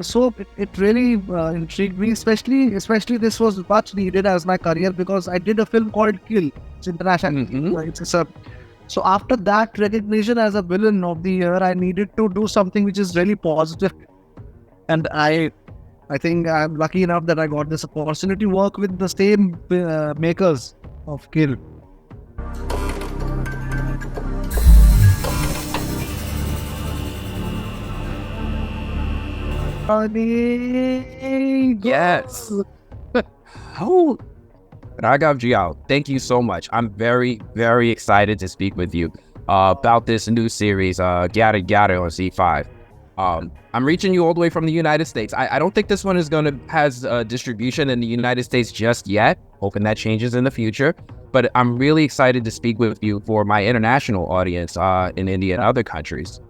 So it really intrigued me, especially this was much needed as my career because I did a film called Kill. It's international. Mm-hmm. It's a So after that recognition as a villain of the year, I needed to do something which is really positive, and I think I'm lucky enough that I got this opportunity to work with the same makers of Kill. Yes. Oh, Raghav Juyal, thank you so much. I'm very, very excited to speak with you about this new series, Gyaraah Gyaraah on C5. I'm reaching you all the way from the United States. I don't think this one has distribution in the United States just yet. Hoping that changes in the future. But I'm really excited to speak with you for my international audience in India and other countries.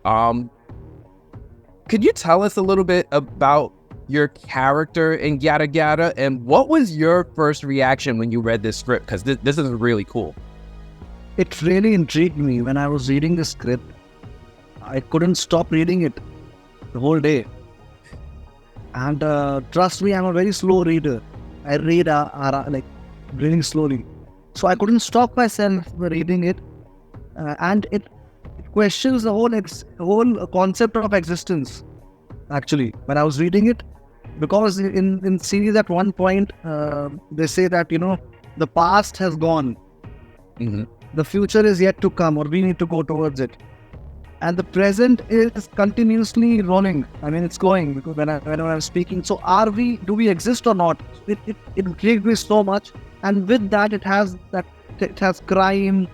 Could you tell us a little bit about your character in Gyaraah Gyaraah, and what was your first reaction when you read this script? Because this is really cool. It really intrigued me when I was reading the script. I couldn't stop reading it the whole day. And trust me, I'm a very slow reader. I read like reading slowly. So I couldn't stop myself reading it. And it questions the whole concept of existence, actually, when I was reading it. Because in series at one point, they say that, the past has gone. Mm-hmm. The future is yet to come, or we need to go towards it. And the present is continuously rolling. I mean, it's going because whenever I'm speaking. So do we exist or not? It intrigued me so much. And with that, it has crime,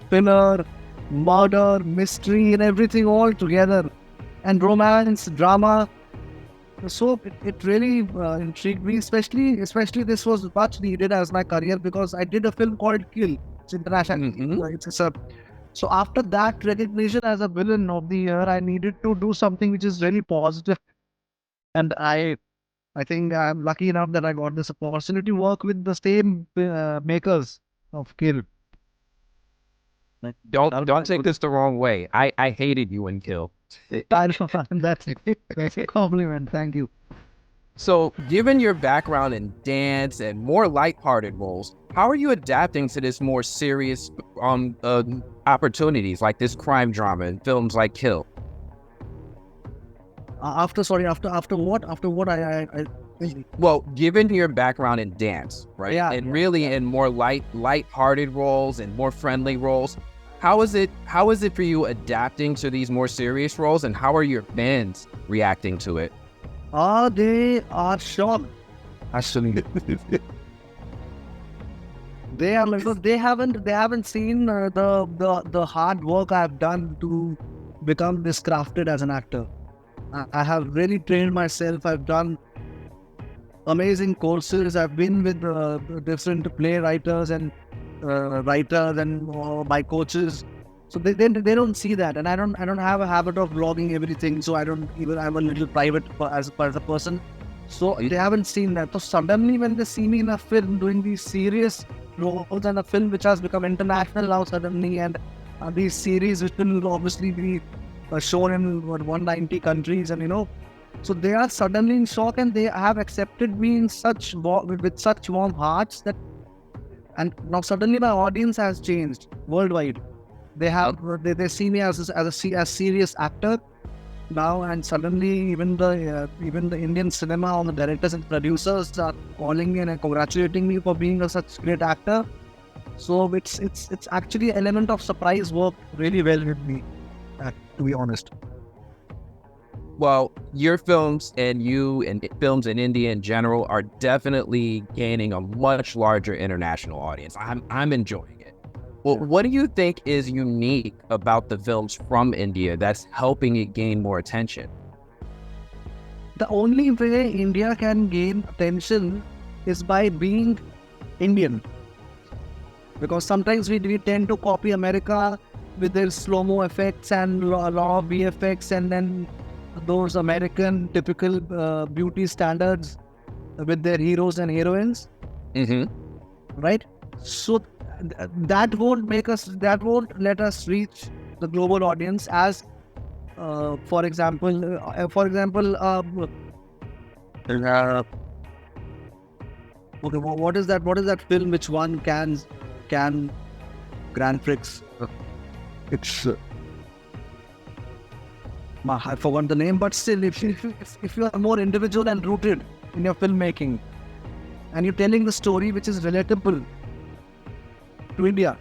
thriller, murder, mystery, and everything all together. And romance, drama. So it really intrigued me, especially this was much needed as my career because I did a film called Kill. It's international. Mm-hmm. So after that recognition as a villain of the year, I needed to do something which is really positive, and I think I'm lucky enough that I got this opportunity to work with the same makers of Kill. Don't take this the wrong way. I hated you in Kill. That's a compliment. Thank you. So, given your background in dance and more lighthearted roles, how are you adapting to this more serious opportunities like this crime drama in films like Kill? After what? After what? Well, given your background in dance, right? Yeah, and yeah, really in more lighthearted roles and more friendly roles, how is it for you adapting to these more serious roles, and how are your fans reacting to it? They are shocked. Actually, they are like, they haven't seen the hard work I've done to become this crafted as an actor. I have really trained myself. I've done amazing courses. I've been with different playwriters and writers and my coaches. So they don't see that, and I don't have a habit of vlogging everything. So I'm a little private as a person. So they haven't seen that. So suddenly when they see me in a film doing these serious roles and a film which has become international now suddenly, and these series which will obviously be shown in 190 countries, and so they are suddenly in shock, and they have accepted me in with such warm hearts that, and now suddenly my audience has changed worldwide. They see me as a serious actor now, and suddenly even the Indian cinema, all the directors and producers are calling me and congratulating me for being such great actor. So it's actually an element of surprise work really well with me, to be honest. Well, your films and films in India in general are definitely gaining a much larger international audience. I'm enjoying it. Well, what do you think is unique about the films from India that's helping it gain more attention? The only way India can gain attention is by being Indian. Because sometimes we tend to copy America with their slow-mo effects and a lot of VFX, and then those American typical beauty standards with their heroes and heroines. Mm-hmm. Right? So that won't let us reach the global audience as for example Uh, okay, what is that? What is that film which one can Grand Prix? It's I forgot the name, but still, if you are more individual and rooted in your filmmaking, and you're telling the story which is relatable to India,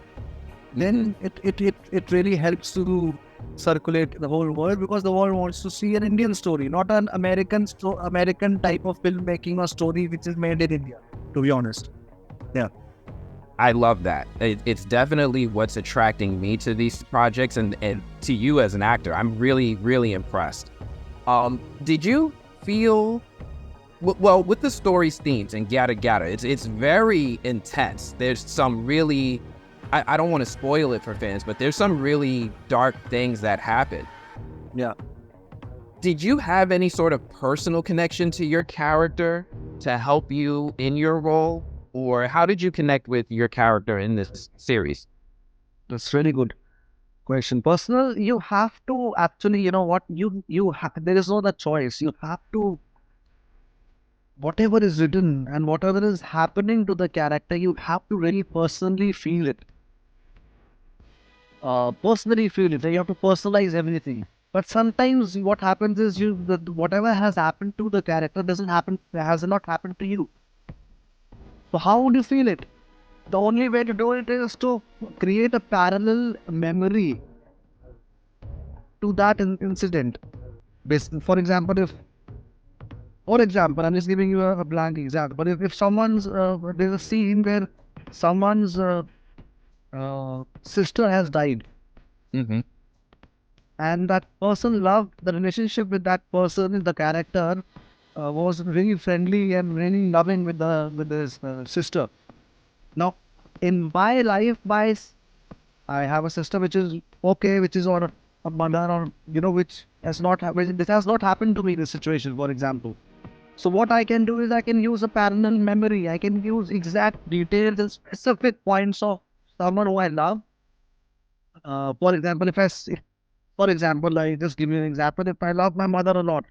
then it really helps to circulate the whole world, because the world wants to see an Indian story, not an American type of filmmaking or story which is made in India, to be honest. Yeah. I love that. It's definitely what's attracting me to these projects and to you as an actor. I'm really, really impressed. Did you feel, well, with the story's themes in Gyaraah Gyaraah, it's very intense. There's some really, I don't want to spoil it for fans, but there's some really dark things that happen. Yeah. Did you have any sort of personal connection to your character to help you in your role? Or how did you connect with your character in this series? That's really good question. Personal, you have to actually, you know what, there is no other choice. You have to, whatever is written and whatever is happening to the character, you have to really personally feel it. Personally feel it. You have to personalize everything. But sometimes what happens is whatever has happened to the character has not happened to you. So how would you feel it? The only way to do it is to create a parallel memory to that incident. For example, I'm just giving you a blank example. But if someone's there's a scene where someone's sister has died, Mm-hmm. and that person loved the relationship with that person. The character was really friendly and really loving with his sister. Now, in my life, I have a sister which is okay, which is on a mother, or which this has not happened to me. This situation, for example. So what I can do is I can use a parallel memory. I can use exact details and specific points of someone who I love. For example, for example, I just give you an example. If I love my mother a lot,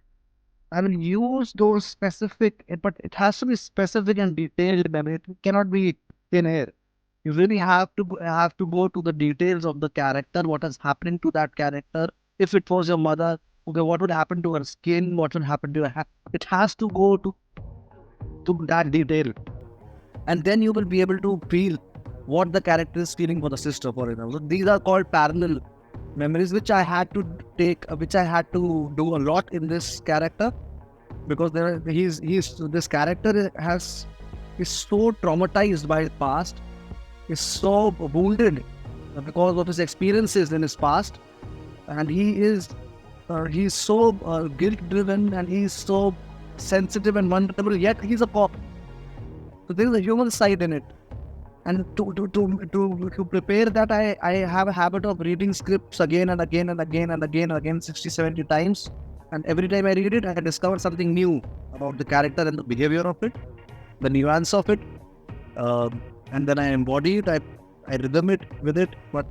I will use those specific, but it has to be specific and detailed memory. It cannot be thin air. You really have to go to the details of the character, what is happening to that character. If it was your mother, okay, what would happen to her skin? What would happen to her hair? It has to go to that detail, and then you will be able to feel what the character is feeling for the sister, for example. So these are called parallel memories, which I had to do a lot in this character, because this character is so traumatized by his past, is so wounded because of his experiences in his past, and he's so guilt driven, and he's so sensitive and vulnerable, yet he's a cop. So there is a human side in it. And to prepare that, I have a habit of reading scripts again and again and again and again and again 60-70 times, and every time I read it, I discover something new about the character and the behavior of it, the nuance of it, and then I embody it, I rhythm it with it. But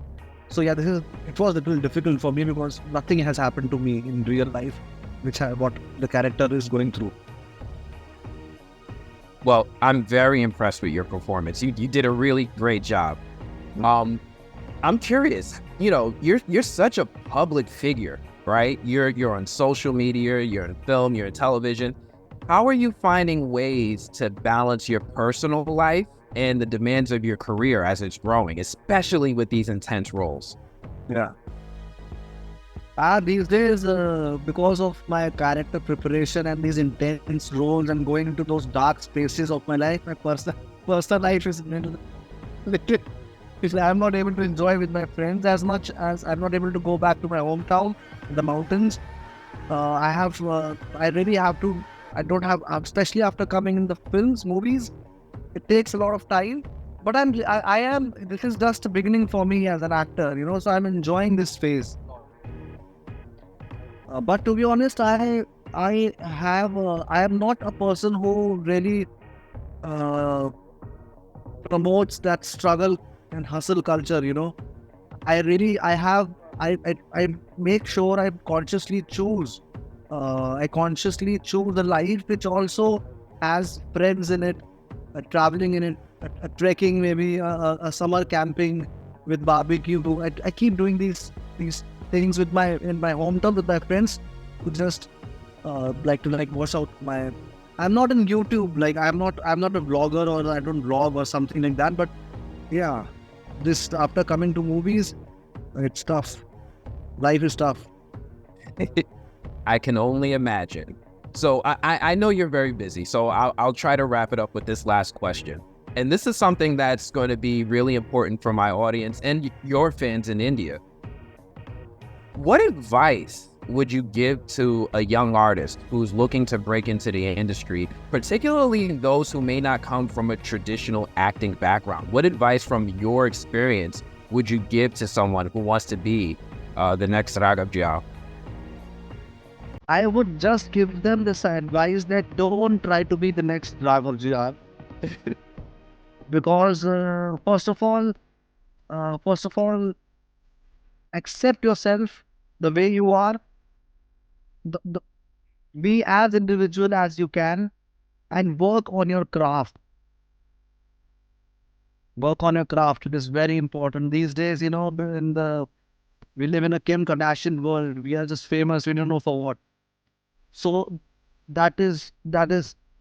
so yeah, it was a little difficult for me, because nothing has happened to me in real life what the character is going through. Well, I'm very impressed with your performance. You did a really great job. I'm curious. You're such a public figure, right? You're on social media, you're in film, you're in television. How are you finding ways to balance your personal life and the demands of your career as it's growing, especially with these intense roles? Yeah. These days, because of my character preparation and these intense roles and going into those dark spaces of my life, my personal life is I'm not able to enjoy with my friends as much, as I'm not able to go back to my hometown, the mountains. I really have to. I don't have, especially after coming in the movies. It takes a lot of time, but I am. This is just a beginning for me as an actor, So I'm enjoying this phase. But to be honest, I am not a person who really promotes that struggle and hustle culture. I make sure I consciously choose I consciously choose a life which also has friends in it, traveling in it, a trekking, maybe a summer camping with barbecue. I keep doing these things with in my hometown with my friends who just like to like watch out my. I'm not in YouTube. Like I'm not a vlogger, or I don't vlog or something like that. But yeah, this after coming to movies, it's tough. Life is tough. I can only imagine. So I know you're very busy, so I'll try to wrap it up with this last question. And this is something that's going to be really important for my audience and your fans in India. What advice would you give to a young artist who's looking to break into the industry, particularly those who may not come from a traditional acting background? What advice from your experience would you give to someone who wants to be the next Raghav Juyal? I would just give them this advice that don't try to be the next Raghav Juyal. Because first of all, accept yourself the way you are. The, be as individual as you can, and work on your craft. Work on your craft. It is very important these days. We live in a Kim Kardashian world. We are just famous. We don't know for what. So that is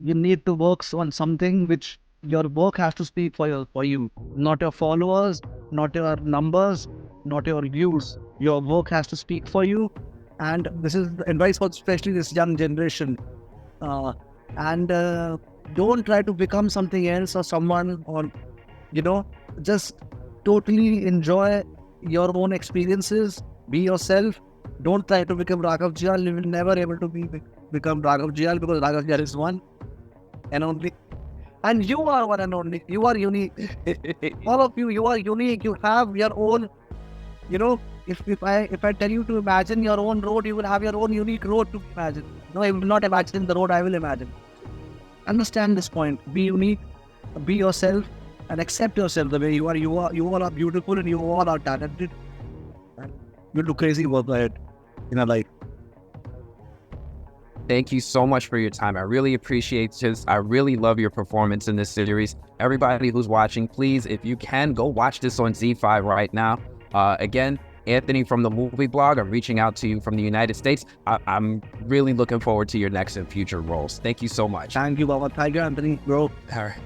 you need to work on something which your work has to speak for you, not your followers, not your numbers, not your views. Your work has to speak for you, and this is the advice for especially this young generation. Uh, and don't try to become something else or someone, or you know, just totally enjoy your own experiences. Be yourself. Don't try to become Raghav Juyal. You will never able to become Raghav Juyal, because Raghav Juyal is one and only. And you are one and only. You are unique. All of you are unique. You have your own, you know, if I tell you to imagine your own road, you will have your own unique road to imagine. No, I will not imagine the road I will imagine. Understand this point. Be unique, be yourself, and accept yourself the way you are. You all are beautiful, and you all are talented. And you do crazy work ahead in a life. Thank you so much for your time. I really appreciate this. I really love your performance in this series. Everybody who's watching, please, if you can, go watch this on Z5 right now. Again, Anthony from the Movie Blog, I'm reaching out to you from the United States. I'm really looking forward to your next and future roles. Thank you so much. Thank you, Baba. Thank you, Anthony, bro. All right.